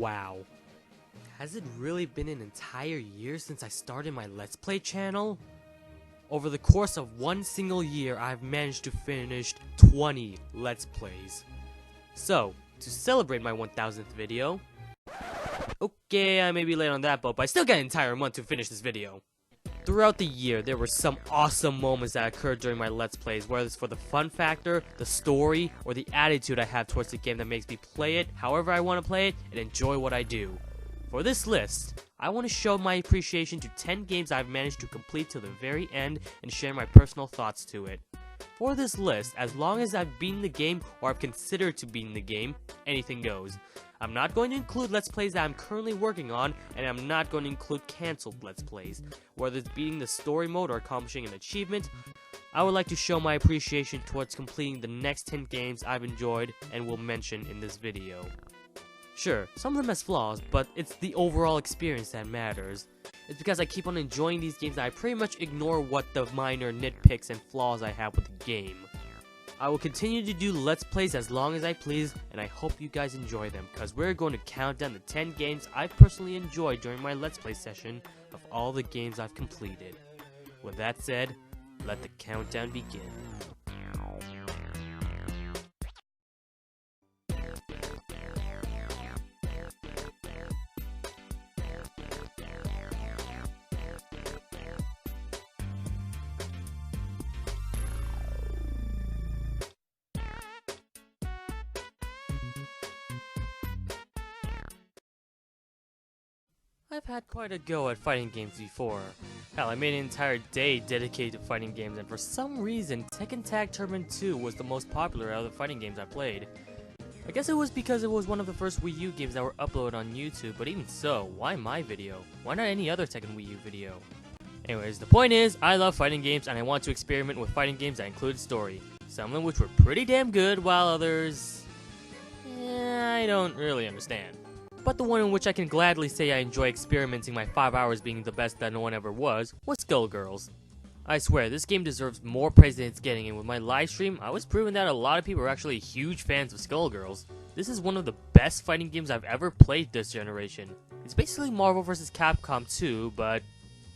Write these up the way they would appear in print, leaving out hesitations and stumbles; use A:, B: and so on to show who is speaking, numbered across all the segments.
A: Wow. Has it really been an entire year since I started my Let's Play channel? Over the course of one single year, I've managed to finish 20 Let's Plays. So, to celebrate my 1000th video... Okay, I may be late on that boat, but I still got an entire month to finish this video. Throughout the year, there were some awesome moments that occurred during my Let's Plays, whether it's for the fun factor, the story, or the attitude I have towards the game that makes me play it however I want to play it and enjoy what I do. For this list, I want to show my appreciation to 10 games I've managed to complete to the very end and share my personal thoughts to it. For this list, as long as I've beaten the game or I've considered to beaten the game, anything goes. I'm not going to include Let's Plays that I'm currently working on, and I'm not going to include cancelled Let's Plays. Whether it's beating the story mode or accomplishing an achievement, I would like to show my appreciation towards completing the next 10 games I've enjoyed and will mention in this video. Sure, some of them has flaws, but it's the overall experience that matters. It's because I keep on enjoying these games that I pretty much ignore what the minor nitpicks and flaws I have with the game. I will continue to do Let's Plays as long as I please, and I hope you guys enjoy them, because we're going to count down the 10 games I've personally enjoyed during my Let's Play session of all the games I've completed. With that said, let the countdown begin. I've had quite a go at fighting games before. Hell, I made an entire day dedicated to fighting games, and for some reason, Tekken Tag Tournament 2 was the most popular out of the fighting games I played. I guess it was because it was one of the first Wii U games that were uploaded on YouTube, but even so, why my video? Why not any other Tekken Wii U video? Anyways, the point is, I love fighting games, and I want to experiment with fighting games that include story. Some of them which were pretty damn good, while others... I don't really understand. But the one in which I can gladly say I enjoy experimenting my 5 hours being the best that no one ever was Skullgirls. I swear, this game deserves more praise than it's getting, and with my live stream, I was proving that a lot of people are actually huge fans of Skullgirls. This is one of the best fighting games I've ever played this generation. It's basically Marvel vs. Capcom 2, but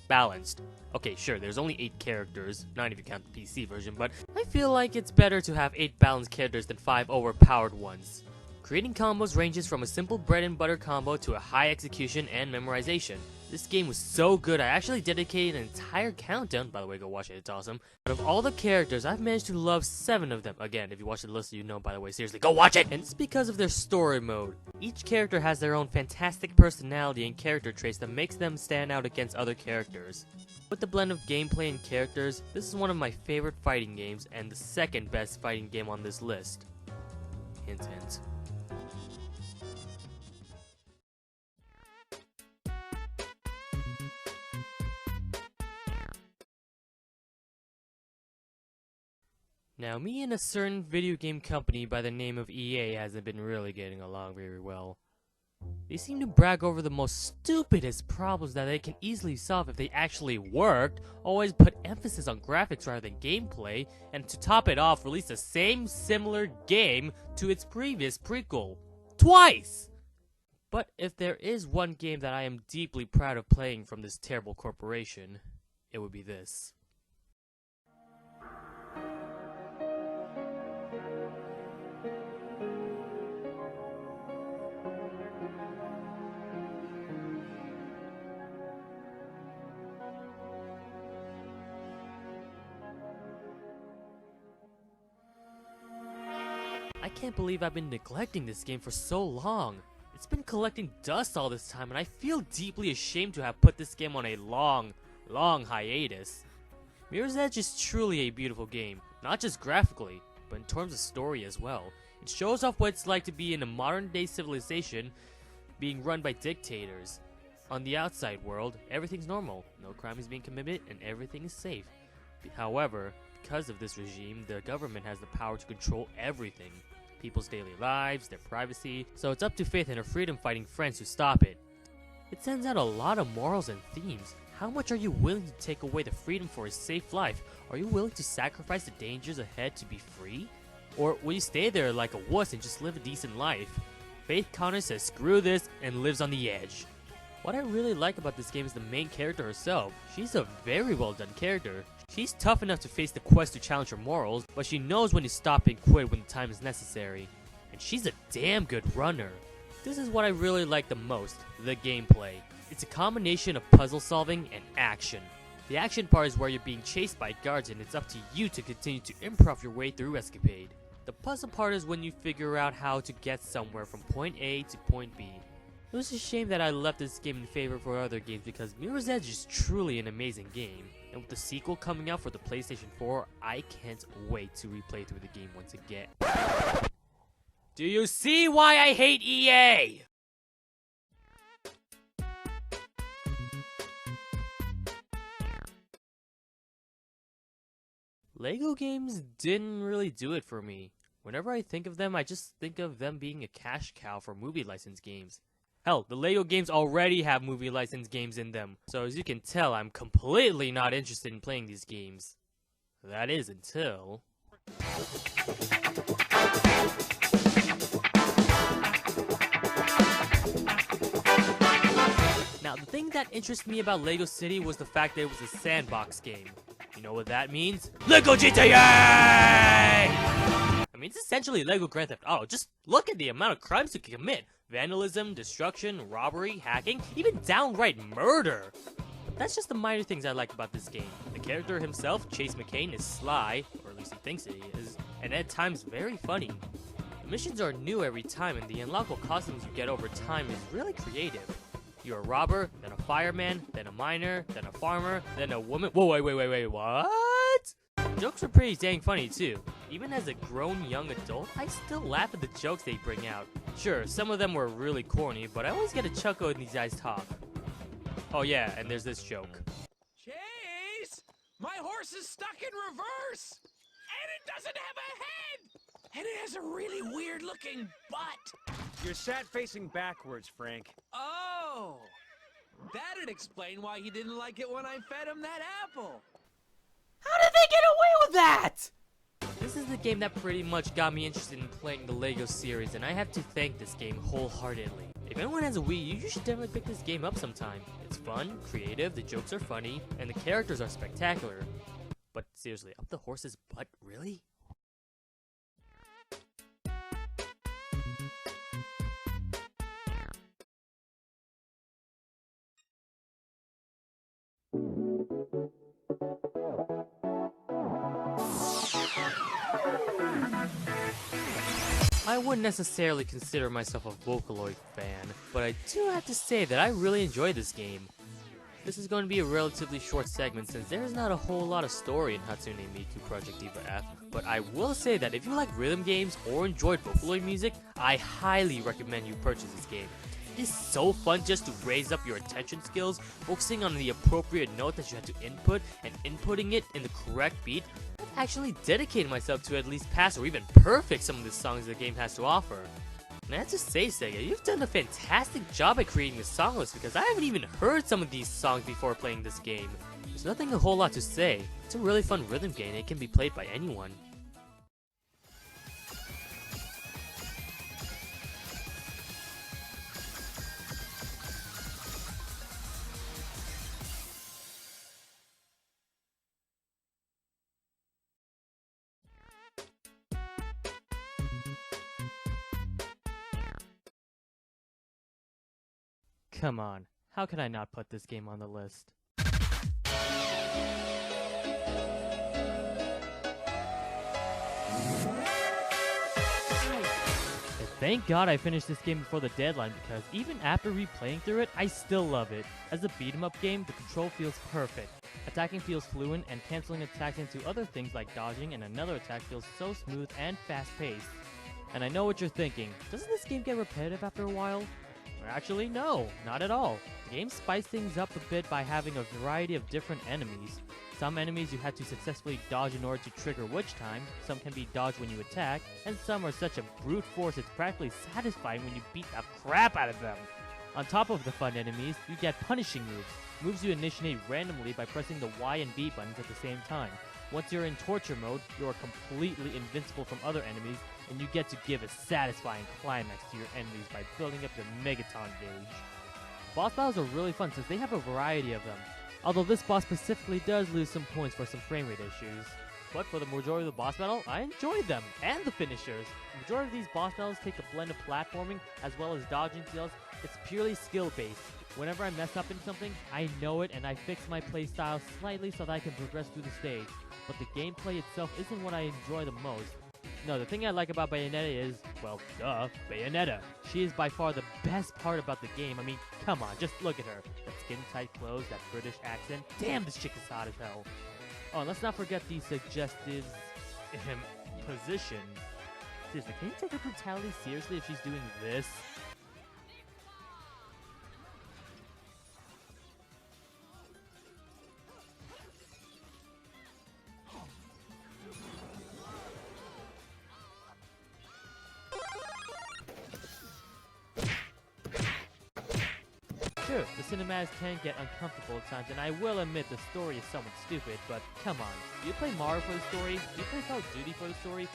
A: balanced. Okay, sure, there's only 8 characters, not if you count the PC version, but I feel like it's better to have 8 balanced characters than 5 overpowered ones. Creating combos ranges from a simple bread and butter combo to a high execution and memorization. This game was so good I actually dedicated an entire countdown, by the way go watch it, it's awesome. Out of all the characters, I've managed to love 7 of them. Again, if you watch the list you know, by the way, seriously, go watch it! And it's because of their story mode. Each character has their own fantastic personality and character traits that makes them stand out against other characters. With the blend of gameplay and characters, this is one of my favorite fighting games and the second best fighting game on this list. Hint hint. Now, me and a certain video game company by the name of EA hasn't been really getting along very well. They seem to brag over the most stupidest problems that they can easily solve if they actually worked, always put emphasis on graphics rather than gameplay, and to top it off, release the same similar game to its previous prequel. Twice! But if there is one game that I am deeply proud of playing from this terrible corporation, it would be this. I can't believe I've been neglecting this game for so long. It's been collecting dust all this time, and I feel deeply ashamed to have put this game on a long hiatus. Mirror's Edge is truly a beautiful game, not just graphically, but in terms of story as well. It shows off what it's like to be in a modern-day civilization being run by dictators. On the outside world, everything's normal, no crime is being committed, and everything is safe. However, because of this regime, the government has the power to control everything. People's daily lives, their privacy, so it's up to Faith and her freedom-fighting friends to stop it. It sends out a lot of morals and themes. How much are you willing to take away the freedom for a safe life? Are you willing to sacrifice the dangers ahead to be free? Or will you stay there like a wuss and just live a decent life? Faith Connor says screw this and lives on the edge. What I really like about this game is the main character herself. She's a very well done character. She's tough enough to face the quest to challenge her morals, but she knows when to stop and quit when the time is necessary. And she's a damn good runner. This is what I really like the most, the gameplay. It's a combination of puzzle solving and action. The action part is where you're being chased by guards and it's up to you to continue to improv your way through Escapade. The puzzle part is when you figure out how to get somewhere from point A to point B. It was a shame that I left this game in favor for other games because Mirror's Edge is truly an amazing game. And with the sequel coming out for the PlayStation 4, I can't wait to replay through the game once again. Do you see why I hate EA? Lego games didn't really do it for me. Whenever I think of them, I just think of them being a cash cow for movie license games. Hell, the Lego games already have movie license games in them, so as you can tell, I'm completely not interested in playing these games. That is until... Now, the thing that interested me about Lego City was the fact that it was a sandbox game. You know what that means? LEGO GTA! I mean, it's essentially Lego Grand Theft Auto. Just look at the amount of crimes you can commit. Vandalism, destruction, robbery, hacking, even downright murder. But that's just the minor things I like about this game. The character himself, Chase McCain, is sly, or at least he thinks he is, and at times very funny. The missions are new every time, and the unlockable costumes you get over time is really creative. You're a robber, then a fireman, then a miner, then a farmer, then a woman. Whoa, wait, what? Jokes are pretty dang funny too. Even as a grown young adult, I still laugh at the jokes they bring out. Sure, some of them were really corny, but I always get a chuckle when these guys talk. Oh yeah, and there's this joke.
B: Chase! My horse is stuck in reverse! And it doesn't have a head! And it has a really weird looking butt!
C: You're sat facing backwards, Frank.
B: Oh! That'd explain why he didn't like it when I fed him that apple!
A: How did they get away with that? This is the game that pretty much got me interested in playing the LEGO series, and I have to thank this game wholeheartedly. If anyone has a Wii U, you should definitely pick this game up sometime. It's fun, creative, the jokes are funny, and the characters are spectacular. But seriously, up the horse's butt, really? I wouldn't necessarily consider myself a Vocaloid fan, but I do have to say that I really enjoy this game. This is going to be a relatively short segment since there is not a whole lot of story in Hatsune Miku Project Diva F, but I will say that if you like rhythm games or enjoyed Vocaloid music, I highly recommend you purchase this game. It is so fun just to raise up your attention skills, focusing on the appropriate note that you have to input and inputting it in the correct beat. I've actually dedicated myself to at least pass or even perfect some of the songs the game has to offer. And I have to say, Sega, you've done a fantastic job at creating the song list because I haven't even heard some of these songs before playing this game. There's nothing a whole lot to say. It's a really fun rhythm game and it can be played by anyone. Come on, how can I not put this game on the list? Thank God I finished this game before the deadline because even after replaying through it, I still love it. As a beat-em-up game, the control feels perfect. Attacking feels fluent and canceling attacks into other things like dodging and another attack feels so smooth and fast-paced. And I know what you're thinking, doesn't this game get repetitive after a while? Actually, no, not at all. The game spiced things up a bit by having a variety of different enemies. Some enemies you have to successfully dodge in order to trigger Witch Time, some can be dodged when you attack, and some are such a brute force it's practically satisfying when you beat the crap out of them. On top of the fun enemies, you get punishing moves you initiate randomly by pressing the Y and B buttons at the same time. Once you're in torture mode, you are completely invincible from other enemies, and you get to give a satisfying climax to your enemies by building up your Megaton gauge. Boss battles are really fun since they have a variety of them, although this boss specifically does lose some points for some frame rate issues. But for the majority of the boss battle, I enjoyed them, and the finishers. The majority of these boss battles take a blend of platforming as well as dodging skills. It's purely skill-based. Whenever I mess up in something, I know it and I fix my playstyle slightly so that I can progress through the stage. But the gameplay itself isn't what I enjoy the most. No, the thing I like about Bayonetta is, well, duh, Bayonetta. She is by far the best part about the game. I mean, come on, just look at her. That skin-tight clothes, that British accent. Damn, this chick is hot as hell. Oh, and let's not forget the suggestive position. Seriously, can you take her brutality seriously if she's doing this? Sure, the cinematics can get uncomfortable at times, and I will admit the story is somewhat stupid, but come on. Do you play Mario for the story? Do you play Call of Duty for the story?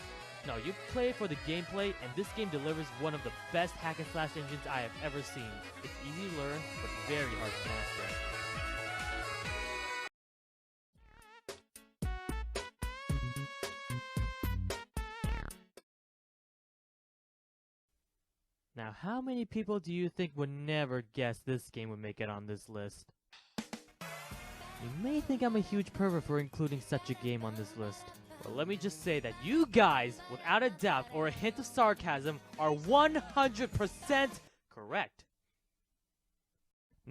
A: No, you play it for the gameplay, and this game delivers one of the best hack-and-slash engines I have ever seen. It's easy to learn, but very hard to master. Now, how many people do you think would never guess this game would make it on this list? You may think I'm a huge pervert for including such a game on this list. Well, let me just say that you guys, without a doubt or a hint of sarcasm, are 100% correct.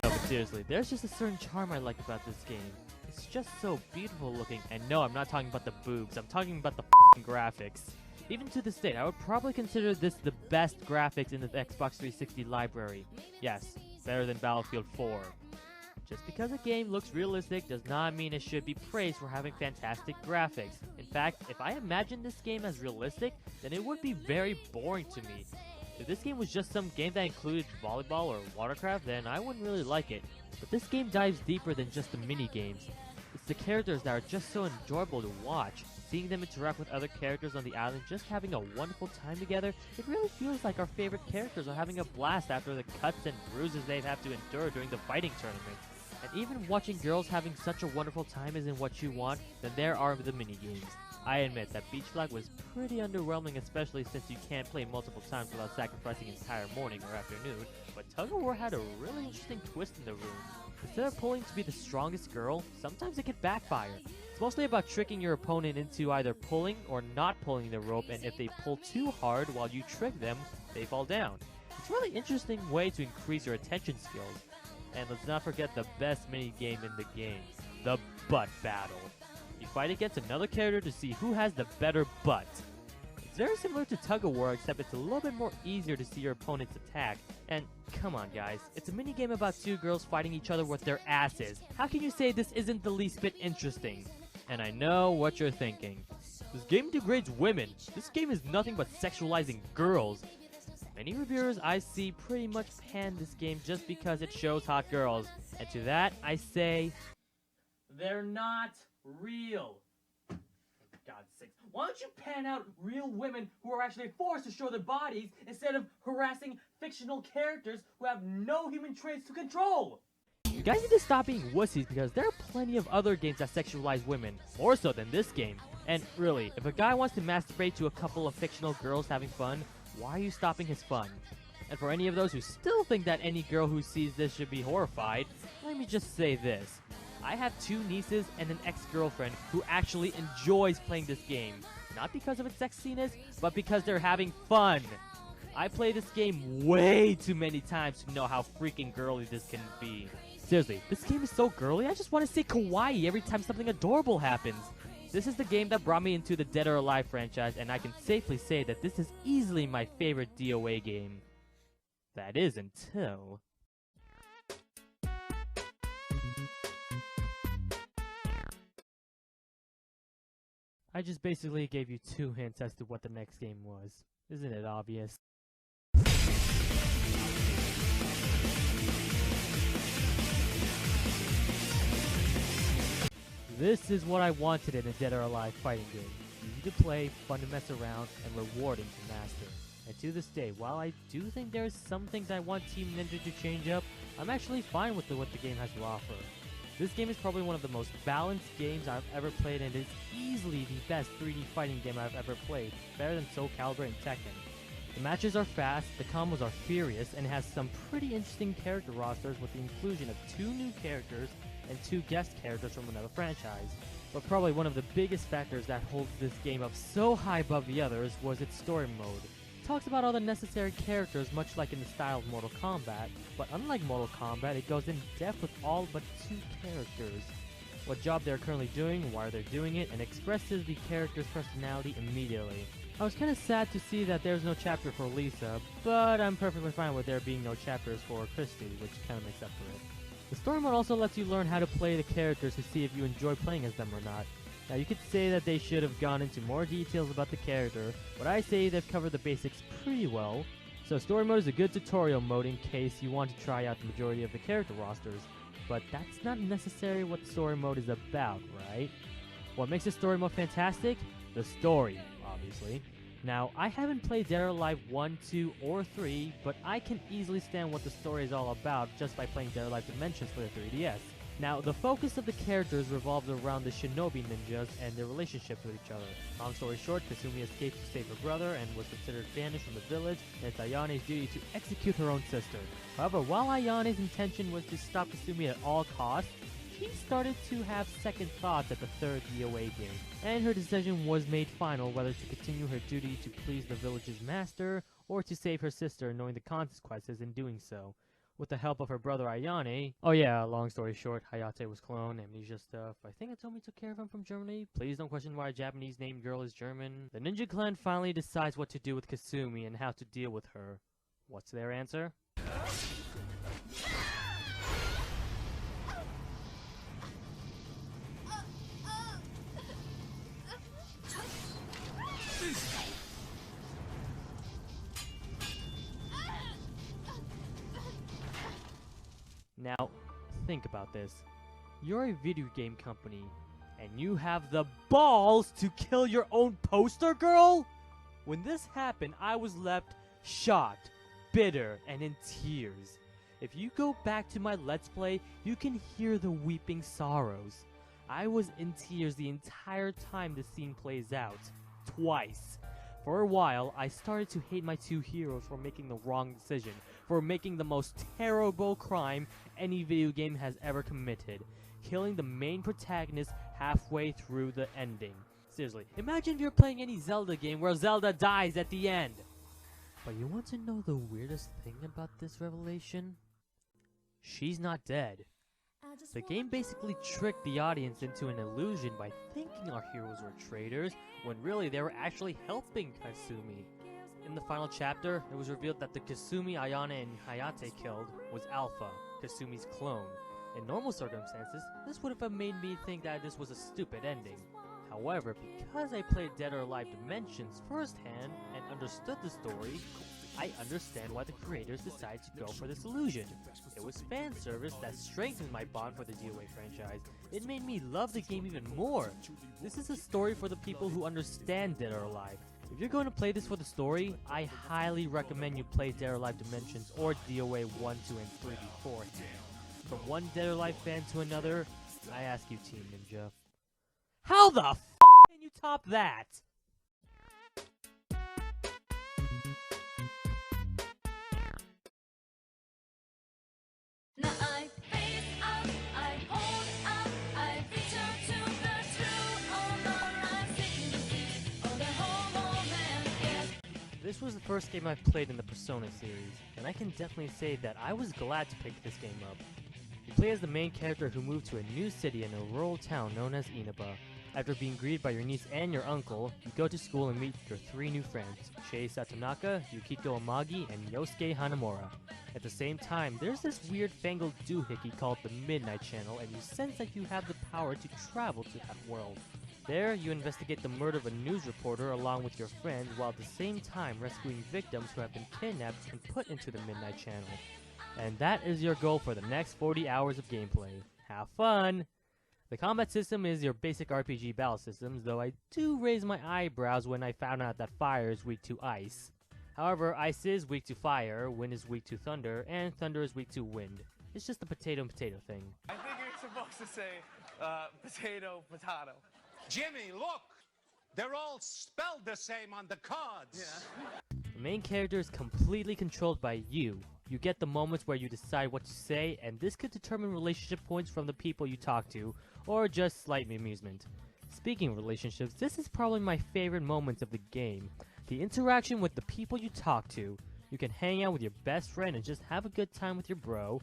A: No, but seriously, there's just a certain charm I like about this game. It's just so beautiful looking, and no, I'm not talking about the boobs, I'm talking about the f***ing graphics. Even to this day, I would probably consider this the best graphics in the Xbox 360 library. Yes, better than Battlefield 4. Just because a game looks realistic does not mean it should be praised for having fantastic graphics. In fact, if I imagined this game as realistic, then it would be very boring to me. If this game was just some game that included volleyball or watercraft, then I wouldn't really like it. But this game dives deeper than just the mini-games. It's the characters that are just so enjoyable to watch. Seeing them interact with other characters on the island, just having a wonderful time together, it really feels like our favorite characters are having a blast after the cuts and bruises they have to endure during the fighting tournament. And even watching girls having such a wonderful time isn't what you want, then there are the mini-games. I admit that Beach Flag was pretty underwhelming, especially since you can't play multiple times without sacrificing an entire morning or afternoon, but Tug of War had a really interesting twist in the room. Instead of pulling to be the strongest girl, sometimes it can backfire. It's mostly about tricking your opponent into either pulling or not pulling the rope, and if they pull too hard while you trick them, they fall down. It's a really interesting way to increase your attention skills. And let's not forget the best mini-game in the game, the butt battle. You fight against another character to see who has the better butt. It's very similar to Tug of War, except it's a little bit more easier to see your opponent's attack. And come on guys, it's a mini-game about two girls fighting each other with their asses. How can you say this isn't the least bit interesting? And I know what you're thinking. This game degrades women. This game is nothing but sexualizing girls. Many reviewers I see pretty much pan this game just because it shows hot girls. And to that, I say, they're not real. For God's sakes, why don't you pan out real women who are actually forced to show their bodies instead of harassing fictional characters who have no human traits to control? You guys need to stop being wussies because there are plenty of other games that sexualize women, more so than this game. And really, if a guy wants to masturbate to a couple of fictional girls having fun, why are you stopping his fun? And for any of those who still think that any girl who sees this should be horrified, let me just say this. I have two nieces and an ex-girlfriend who actually enjoys playing this game. Not because of its sexiness, but because they're having fun. I play this game way too many times to know how freaking girly this can be. Seriously, this game is so girly, I just want to say kawaii every time something adorable happens. This is the game that brought me into the Dead or Alive franchise, and I can safely say that this is easily my favorite DOA game. That is until... I just basically gave you 2 hints as to what the next game was. Isn't it obvious? This is what I wanted in a Dead or Alive fighting game. Easy to play, fun to mess around, and rewarding to master. And to this day, while I do think there's some things I want Team Ninja to change up, I'm actually fine with what the game has to offer. This game is probably one of the most balanced games I've ever played, and is easily the best 3D fighting game I've ever played, better than Soul Calibur and Tekken. The matches are fast, the combos are furious, and has some pretty interesting character rosters with the inclusion of 2 new characters and 2 guest characters from another franchise. But probably one of the biggest factors that holds this game up so high above the others was its story mode. It talks about all the necessary characters much like in the style of Mortal Kombat, but unlike Mortal Kombat, it goes in depth with all but 2 characters. What job they're currently doing, why they're doing it, and expresses the character's personality immediately. I was kinda sad to see that there's no chapter for Lisa, but I'm perfectly fine with there being no chapters for Christy, which kinda makes up for it. The story mode also lets you learn how to play the characters to see if you enjoy playing as them or not. Now you could say that they should have gone into more details about the character, but I say they've covered the basics pretty well. So story mode is a good tutorial mode in case you want to try out the majority of the character rosters, but that's not necessarily what the story mode is about, right? What makes the story mode fantastic? The story, obviously. Now, I haven't played Dead or Alive 1, 2, or 3, but I can easily stand what the story is all about just by playing Dead or Alive Dimensions for the 3DS. Now, the focus of the characters revolves around the shinobi ninjas and their relationships with each other. Long story short, Kasumi escaped to save her brother and was considered banished from the village, and it's Ayane's duty to execute her own sister. However, while Ayane's intention was to stop Kasumi at all costs, she started to have second thoughts at the 3rd DOA game, and her decision was made final whether to continue her duty to please the village's master, or to save her sister, knowing the consequences in doing so. With the help of her brother Ayane, oh yeah, long story short, Hayate was cloned, amnesia stuff. I think Atomi took care of him from Germany. Please don't question why a Japanese named girl is German. The ninja clan finally decides what to do with Kasumi and how to deal with her. What's their answer? Now, think about this. You're a video game company, and you have the balls to kill your own poster girl? When this happened, I was left shocked, bitter, and in tears. If you go back to my Let's Play, you can hear the weeping sorrows. I was in tears the entire time the scene plays out. Twice. For a while, I started to hate my 2 heroes for making the wrong decision, for making the most terrible crime any video game has ever committed, killing the main protagonist halfway through the ending. Seriously, imagine if you're playing any Zelda game where Zelda dies at the end. But you want to know the weirdest thing about this revelation? She's not dead. The game basically tricked the audience into an illusion by thinking our heroes were traitors, when really they were actually helping Kasumi. In the final chapter, it was revealed that the Kasumi Ayane and Hayate killed was Alpha, Kasumi's clone. In normal circumstances, this would have made me think that this was a stupid ending. However, because I played Dead or Alive Dimensions firsthand and understood the story, I understand why the creators decided to go for this illusion. It was fan service that strengthened my bond for the DOA franchise. It made me love the game even more. This is a story for the people who understand Dead or Alive. If you're going to play this for the story, I highly recommend you play Dead or Alive Dimensions or DOA 1, 2, and 3 beforehand. From one Dead or Alive fan to another, I ask you, Team Ninja, how the f*** can you top that?
D: Now I face up, I hold up, I reach out to the truth. Oh Lord, I'm seeking to see all the whole moment, yes.
A: This was the first game I've played in the Persona series, and I can definitely say that I was glad to pick this game up. You play as the main character who moved to a new city in a rural town known as Inaba. After being greeted by your niece and your uncle, you go to school and meet your 3 new friends, Chei Satonaka, Yukito Amagi, and Yosuke Hanamura. At the same time, there's this weird fangled doohickey called the Midnight Channel, and you sense that you have the power to travel to that world. There, you investigate the murder of a news reporter along with your friend, while at the same time rescuing victims who have been kidnapped and put into the Midnight Channel. And that is your goal for the next 40 hours of gameplay. Have fun! The combat system is your basic RPG battle systems, though I do raise my eyebrows when I found out that fire is weak to ice. However, ice is weak to fire, wind is weak to thunder, and thunder is weak to wind. It's just a potato and potato thing.
E: I think you're supposed to say potato, potato.
F: Jimmy, look! They're all spelled the same on the cards.
E: Yeah.
A: The main character is completely controlled by you. You get the moments where you decide what to say, and this could determine relationship points from the people you talk to, or just slight amusement. Speaking of relationships, this is probably my favorite moments of the game. The interaction with the people you talk to. You can hang out with your best friend and just have a good time with your bro,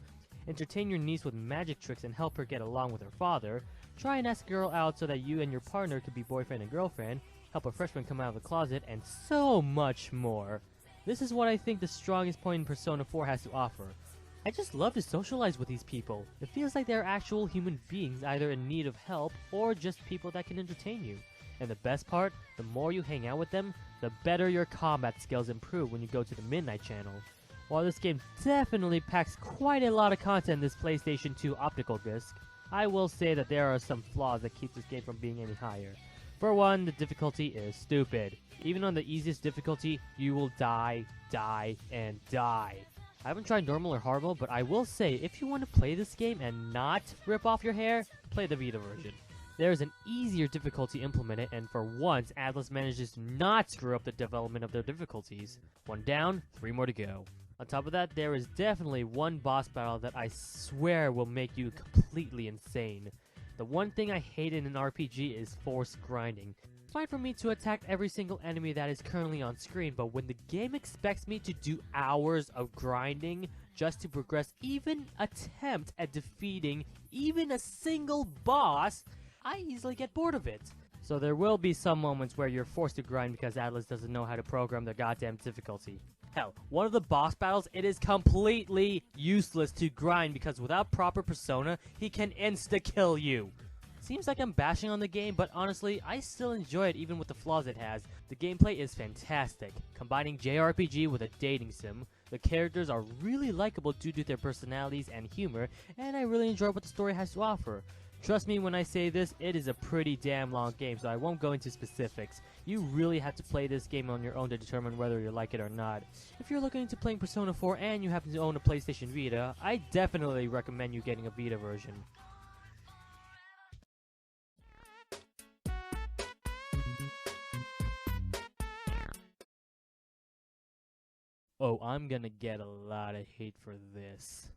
A: entertain your niece with magic tricks and help her get along with her father, try and ask a girl out so that you and your partner could be boyfriend and girlfriend, help a freshman come out of the closet, and so much more. This is what I think the strongest point in Persona 4 has to offer. I just love to socialize with these people. It feels like they're actual human beings either in need of help or just people that can entertain you. And the best part, the more you hang out with them, the better your combat skills improve when you go to the Midnight Channel. While this game definitely packs quite a lot of content in this PlayStation 2 optical disc, I will say that there are some flaws that keep this game from being any higher. For one, the difficulty is stupid. Even on the easiest difficulty, you will die, and die. I haven't tried normal or hard mode, but I will say, if you want to play this game and not rip off your hair, play the Vita version. There is an easier difficulty implemented, and for once, Atlus manages to not screw up the development of their difficulties. 1 down, 3 more to go. On top of that, there is definitely one boss battle that I swear will make you completely insane. The one thing I hate in an RPG is forced grinding. It's fine for me to attack every single enemy that is currently on screen, but when the game expects me to do hours of grinding just to progress, even attempt at defeating even a single boss, I easily get bored of it. So there will be some moments where you're forced to grind because Atlus doesn't know how to program their goddamn difficulty. Hell, one of the boss battles, it is completely useless to grind because without proper persona, he can insta-kill you. Seems like I'm bashing on the game, but honestly, I still enjoy it even with the flaws it has. The gameplay is fantastic, combining JRPG with a dating sim. The characters are really likable due to their personalities and humor, and I really enjoy what the story has to offer. Trust me when I say this, it is a pretty damn long game, so I won't go into specifics. You really have to play this game on your own to determine whether you like it or not. If you're looking into playing Persona 4 and you happen to own a PlayStation Vita, I definitely recommend you getting a Vita version. Oh, I'm gonna get a lot of hate for this.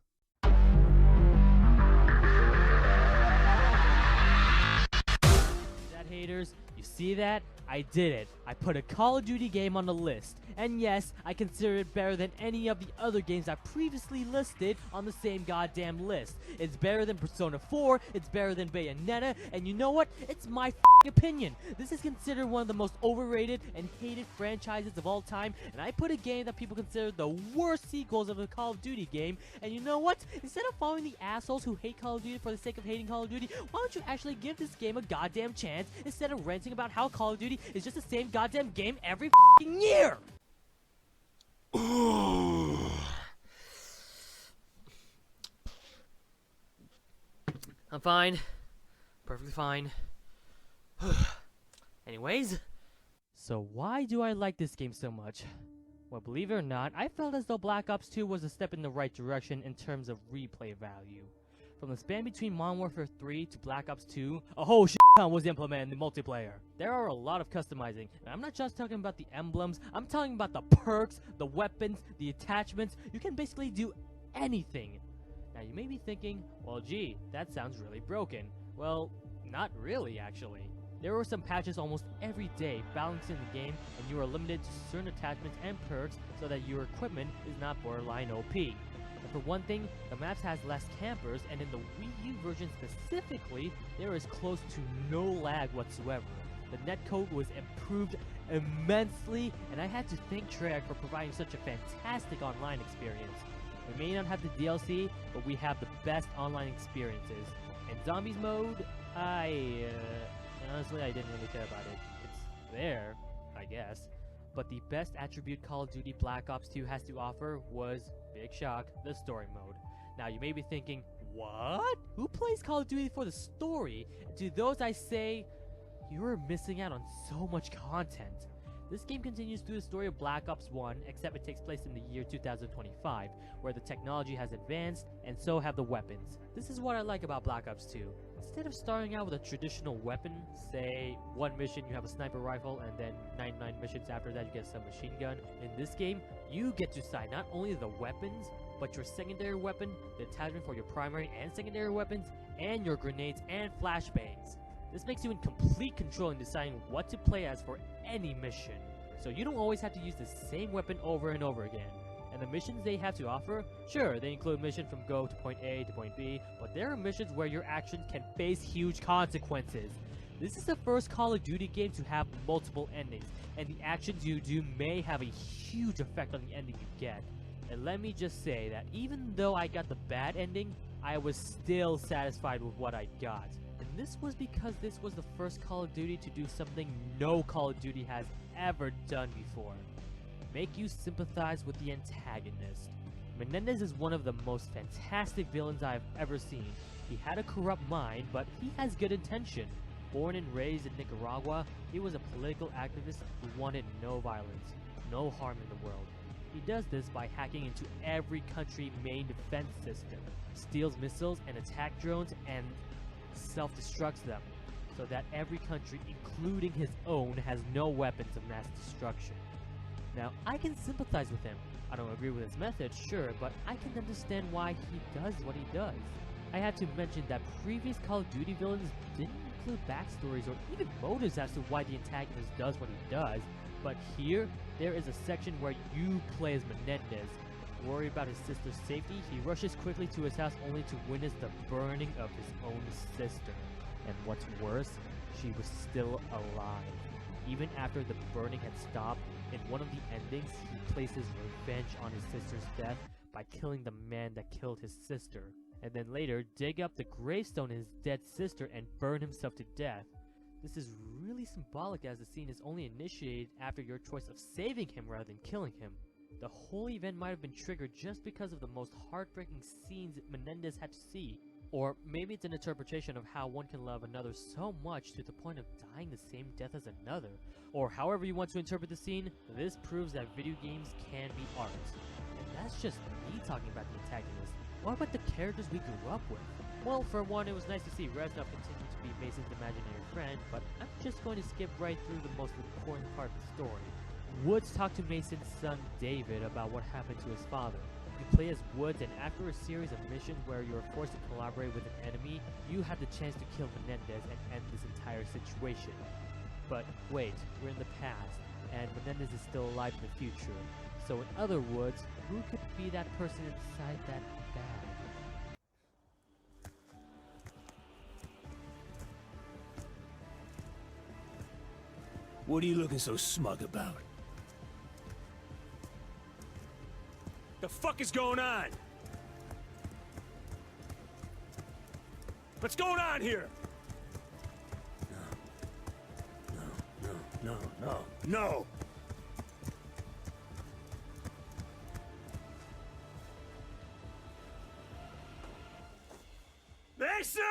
A: Haters, you see that? I did it. I put a Call of Duty game on the list. And yes, I consider it better than any of the other games I previously listed on the same goddamn list. It's better than Persona 4, it's better than Bayonetta, and you know what? It's my opinion. This is considered one of the most overrated and hated franchises of all time, and I put a game that people consider the worst sequels of a Call of Duty game, and you know what? Instead of following the assholes who hate Call of Duty for the sake of hating Call of Duty, why don't you actually give this game a goddamn chance instead of ranting about how Call of Duty is just the same goddamn game every year? I'm fine. Perfectly fine. Anyways, so why do I like this game so much? Well, believe it or not, I felt as though Black Ops 2 was a step in the right direction in terms of replay value. From the span between Modern Warfare 3 to Black Ops 2, a whole shit ton was implemented in the multiplayer. There are a lot of customizing, and I'm not just talking about the emblems, I'm talking about the perks, the weapons, the attachments. You can basically do anything. Now you may be thinking, well gee, that sounds really broken. Well, not really actually. There were some patches almost every day balancing the game, and you are limited to certain attachments and perks so that your equipment is not borderline OP. And for one thing, the maps has less campers, and in the Wii U version specifically, there is close to no lag whatsoever. The netcode was improved immensely, and I had to thank Treyarch for providing such a fantastic online experience. We may not have the DLC, but we have the best online experiences. And Zombies mode, honestly, I didn't really care about it. It's there, I guess. But the best attribute Call of Duty Black Ops 2 has to offer was, big shock, the story mode. Now you may be thinking, What? Who plays Call of Duty for the story? To those I say, you are missing out on so much content. This game continues through the story of Black Ops 1, except it takes place in the year 2025, where the technology has advanced, and so have the weapons. This is what I like about Black Ops 2. Instead of starting out with a traditional weapon, say, one mission you have a sniper rifle, and then 99 missions after that you get some machine gun, in this game, you get to decide not only the weapons, but your secondary weapon, the attachment for your primary and secondary weapons, and your grenades and flashbangs. This makes you in complete control in deciding what to play as for any mission, so you don't always have to use the same weapon over and over again. And the missions they have to offer, sure, they include missions from go to point A to point B, but there are missions where your actions can face huge consequences. This is the first Call of Duty game to have multiple endings, and the actions you do may have a huge effect on the ending you get. And let me just say that even though I got the bad ending, I was still satisfied with what I got. And this was because this was the first Call of Duty to do something no Call of Duty has ever done before. Make you sympathize with the antagonist. Menendez is one of the most fantastic villains I've ever seen. He had a corrupt mind, but he has good intention. Born and raised in Nicaragua, he was a political activist who wanted no violence, no harm in the world. He does this by hacking into every country's main defense system, steals missiles and attack drones, and self-destructs them, so that every country, including his own, has no weapons of mass destruction. Now, I can sympathize with him. I don't agree with his methods, sure, but I can understand why he does what he does. I have to mention that previous Call of Duty villains didn't include backstories or even motives as to why the antagonist does what he does, but here, there is a section where you play as Menendez. Worried about his sister's safety, he rushes quickly to his house only to witness the burning of his own sister. And what's worse, she was still alive. Even after the burning had stopped, in one of the endings, he places revenge on his sister's death by killing the man that killed his sister, and then later dig up the gravestone of his dead sister and burn himself to death. This is really symbolic as the scene is only initiated after your choice of saving him rather than killing him. The whole event might have been triggered just because of the most heartbreaking scenes Menendez had to see. Or maybe it's an interpretation of how one can love another so much to the point of dying the same death as another. Or however you want to interpret the scene, this proves that video games can be art. And that's just me talking about the antagonist. What about the characters we grew up with? Well, for one, it was nice to see Reznov continue to be Mason's imaginary friend, but I'm just going to skip right through the most important part of the story. Woods talked to Mason's son David about what happened to his father. You play as Woods, and after a series of missions where you are forced to collaborate with an enemy, you have the chance to kill Menendez and end this entire situation. But wait, we're in the past, and Menendez is still alive in the future. So in other words, who could be that person inside that bag?
G: What are you looking so smug about?
C: The fuck is going on? What's going on here?
G: No!
C: Mason!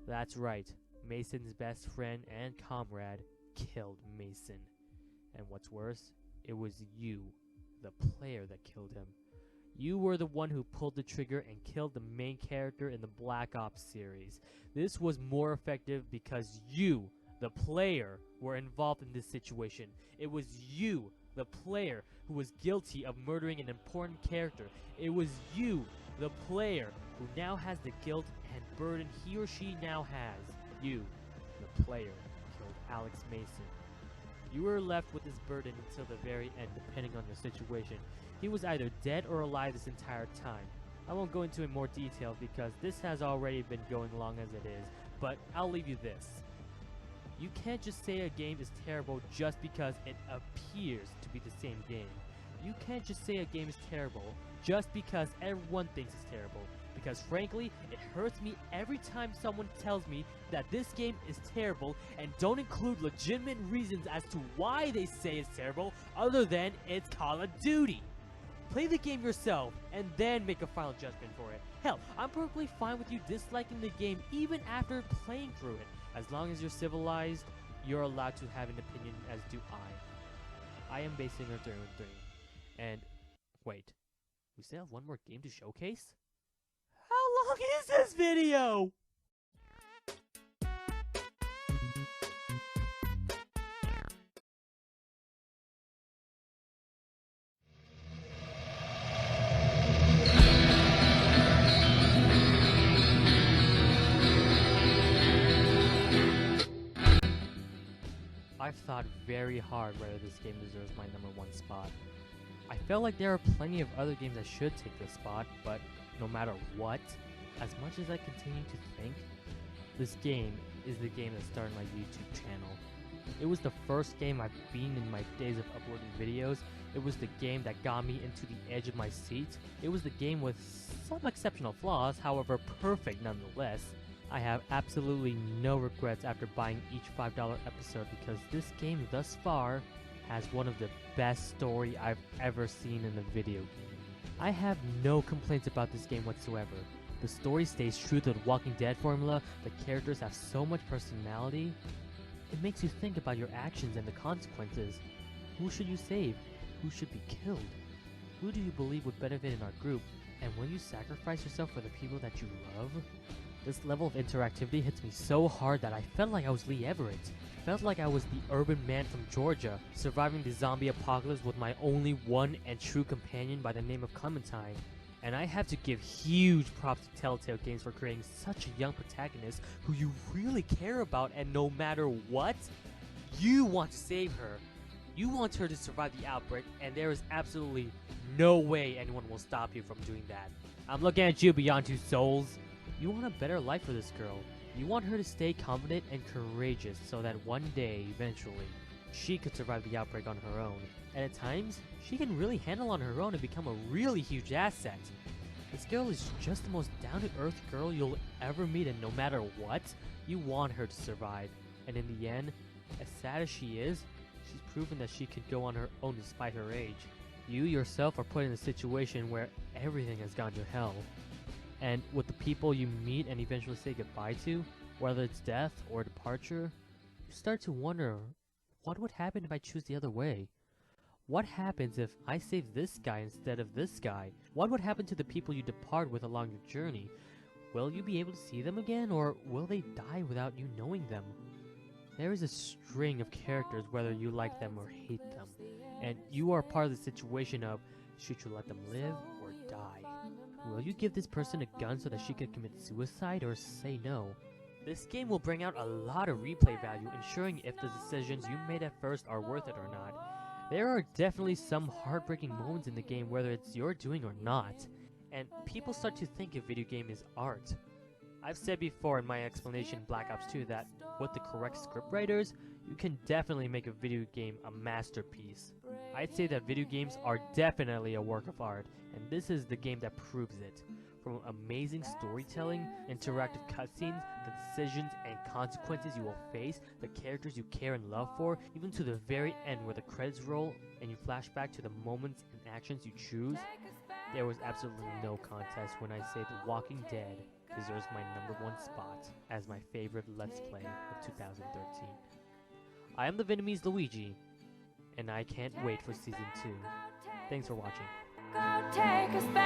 A: That's right, Mason's best friend and comrade killed Mason. And what's worse, it was you, the player, that killed him. You were the one who pulled the trigger and killed the main character in the Black Ops series. This was more effective because you, the player, were involved in this situation. It was you, the player, who was guilty of murdering an important character. It was you, the player, who now has the guilt and burden he or she now has. You, the player, killed Alex Mason. You were left with this burden until the very end, depending on your situation. He was either dead or alive this entire time. I won't go into in more detail because this has already been going long as it is, but I'll leave you this. You can't just say a game is terrible just because it appears to be the same game. You can't just say a game is terrible just because everyone thinks it's terrible. Because frankly, it hurts me every time someone tells me that this game is terrible and don't include legitimate reasons as to why they say it's terrible other than it's Call of Duty. Play the game yourself, and then make a final judgment for it. Hell, I'm perfectly fine with you disliking the game even after playing through it. As long as you're civilized, you're allowed to have an opinion, as do I. I am basing her through and through. And, wait, we still have one more game to showcase? How long is this video? I've thought very hard whether this game deserves my #1 spot. I felt like there are plenty of other games that should take this spot, but no matter what, as much as I continue to think, this game is the game that started my YouTube channel. It was the first game I've been in my days of uploading videos. It was the game that got me into the edge of my seat. It was the game with some exceptional flaws, however perfect nonetheless. I have absolutely no regrets after buying each $5 episode because this game thus far has one of the best story I've ever seen in a video game. I have no complaints about this game whatsoever. The story stays true to the Walking Dead formula, the characters have so much personality. It makes you think about your actions and the consequences. Who should you save? Who should be killed? Who do you believe would benefit in our group? And will you sacrifice yourself for the people that you love? This level of interactivity hits me so hard that I felt like I was Lee Everett. Felt like I was the urban man from Georgia, surviving the zombie apocalypse with my only one and true companion by the name of Clementine. And I have to give huge props to Telltale Games for creating such a young protagonist who you really care about, and no matter what, you want to save her. You want her to survive the outbreak, and there is absolutely no way anyone will stop you from doing that. I'm looking at you, Beyond Two Souls. You want a better life for this girl. You want her to stay confident and courageous so that one day, eventually, she could survive the outbreak on her own. And at times, she can really handle on her own and become a really huge asset. This girl is just the most down-to-earth girl you'll ever meet, and no matter what, you want her to survive. And in the end, as sad as she is, she's proven that she could go on her own despite her age. You yourself are put in a situation where everything has gone to hell. And with the people you meet and eventually say goodbye to, whether it's death or departure, you start to wonder, what would happen if I choose the other way? What happens if I save this guy instead of this guy? What would happen to the people you depart with along your journey? Will you be able to see them again, or will they die without you knowing them? There is a string of characters whether you like them or hate them, and you are part of the situation of, should you let them live or die? Will you give this person a gun so that she can commit suicide, or say no? This game will bring out a lot of replay value, ensuring if the decisions you made at first are worth it or not. There are definitely some heartbreaking moments in the game, whether it's your doing or not, and people start to think a video game is art. I've said before in my explanation Black Ops 2 that with the correct scriptwriters, you can definitely make a video game a masterpiece. I'd say that video games are definitely a work of art, and this is the game that proves it. From amazing storytelling, interactive cutscenes, the decisions and consequences you will face, the characters you care and love for, even to the very end where the credits roll and you flash back to the moments and actions you choose, there was absolutely no contest when I say The Walking Dead deserves my #1 spot as my favorite Let's Play of 2013. I am the Vietnamese Luigi, and I can't wait for Season 2. Thanks for watching.
D: Go take us back.